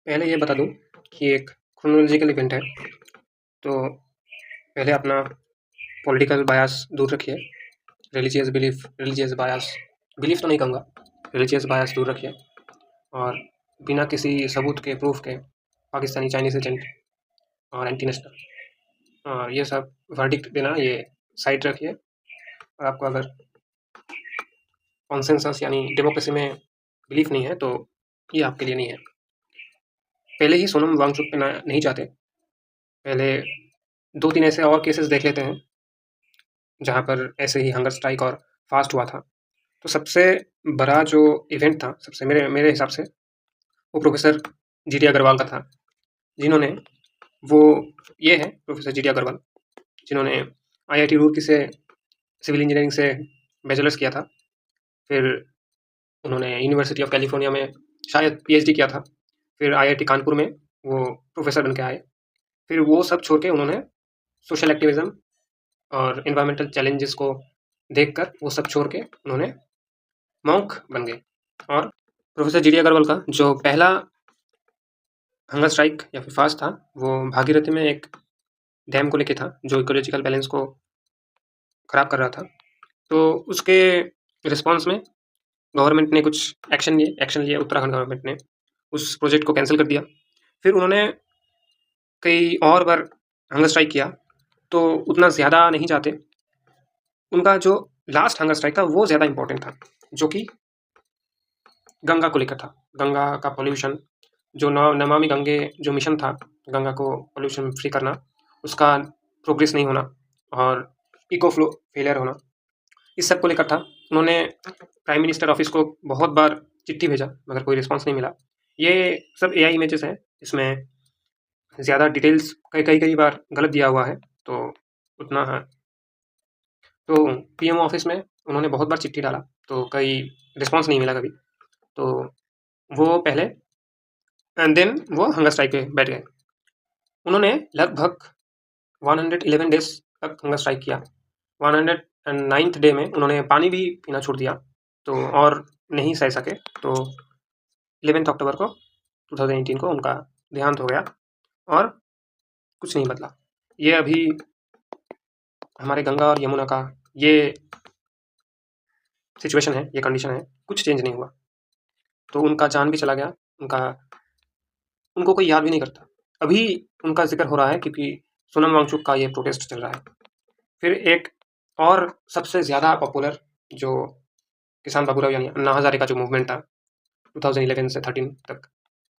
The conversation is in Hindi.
पहले ये बता दूँ कि एक क्रोनोलॉजिकल इवेंट है, तो पहले अपना पॉलिटिकल बायस दूर रखिए, रिलीजियस बायस बिलीफ तो नहीं कहूँगा, रिलीजियस बायस दूर रखिए और बिना किसी सबूत के, प्रूफ के पाकिस्तानी चाइनीज़ एजेंट और एंटी नेशनल और ये सब वर्डिक्ट देना ये साइड रखिए। और आपको अगर कॉन्सेंसस यानी डेमोक्रेसी में बिलीफ नहीं है तो ये आपके लिए नहीं है। पहले ही सोनम वांगचुक पे नहीं चाहते, पहले 2-3 ऐसे और केसेस देख लेते हैं जहाँ पर ऐसे ही हंगर स्ट्राइक और फास्ट हुआ था। तो सबसे बड़ा जो इवेंट था, सबसे मेरे हिसाब से वो प्रोफेसर जी डी अग्रवाल का था, जिन्होंने वो ये है प्रोफेसर जी डी अग्रवाल, जिन्होंने IIT रुड़की से सिविल इंजीनियरिंग से बैचलर्स किया था, फिर उन्होंने यूनिवर्सिटी ऑफ कैलिफोर्निया में शायद PhD किया था, फिर IIT कानपुर में वो प्रोफेसर बन के आए। फिर वो सब छोड़ के उन्होंने सोशल एक्टिविज़म और एनवायरमेंटल चैलेंजेस को देखकर वो सब छोड़ के उन्होंने मॉन्क बन गए। और प्रोफेसर जी डी अग्रवाल का जो पहला हंगर स्ट्राइक या फिर फास्ट था, वो भागीरथी में एक डैम को लेके था जो इकोलॉजिकल बैलेंस को ख़राब कर रहा था। तो उसके रिस्पॉन्स में गवर्नमेंट ने कुछ एक्शन लिए, उत्तराखंड गवर्नमेंट ने उस प्रोजेक्ट को कैंसिल कर दिया। फिर उन्होंने कई और बार हंगर स्ट्राइक किया, तो उतना ज़्यादा नहीं जाते। उनका जो लास्ट हंगर स्ट्राइक था वो ज़्यादा इम्पोर्टेंट था, जो कि गंगा को लेकर था। गंगा का पॉल्यूशन, जो नमामि गंगे जो मिशन था, गंगा को पॉल्यूशन फ्री करना, उसका प्रोग्रेस नहीं होना और इको फ्लो फेलियर होना, इस सब को लेकर था। उन्होंने प्राइम मिनिस्टर ऑफिस को बहुत बार चिट्ठी भेजा मगर कोई रिस्पॉन्स नहीं मिला। ये सब AI इमेजेस हैं, इसमें ज़्यादा डिटेल्स कई बार गलत दिया हुआ है, तो उतना है। तो PM ऑफिस में उन्होंने बहुत बार चिट्ठी डाला, तो कई रिस्पॉन्स नहीं मिला कभी, तो वो पहले एंड देन वो हंगर स्ट्राइक पे बैठ गए। उन्होंने लगभग 111 डेज तक हंगर स्ट्राइक किया। 109th डे में उन्होंने पानी भी पीना छोड़ दिया, तो और नहीं सह सके, तो 11 अक्टूबर को 2018 को उनका देहांत हो गया और कुछ नहीं बदला। ये अभी हमारे गंगा और यमुना का ये सिचुएशन है, ये कंडीशन है, कुछ चेंज नहीं हुआ। तो उनका जान भी चला गया, उनको कोई याद भी नहीं करता। अभी उनका जिक्र हो रहा है क्योंकि सोनम वांगचुक का ये प्रोटेस्ट चल रहा है। फिर एक और सबसे ज़्यादा पॉपुलर जो किसान बाबूराव यानी अन्ना हज़ारे का जो मूवमेंट था 2011 से 13 तक,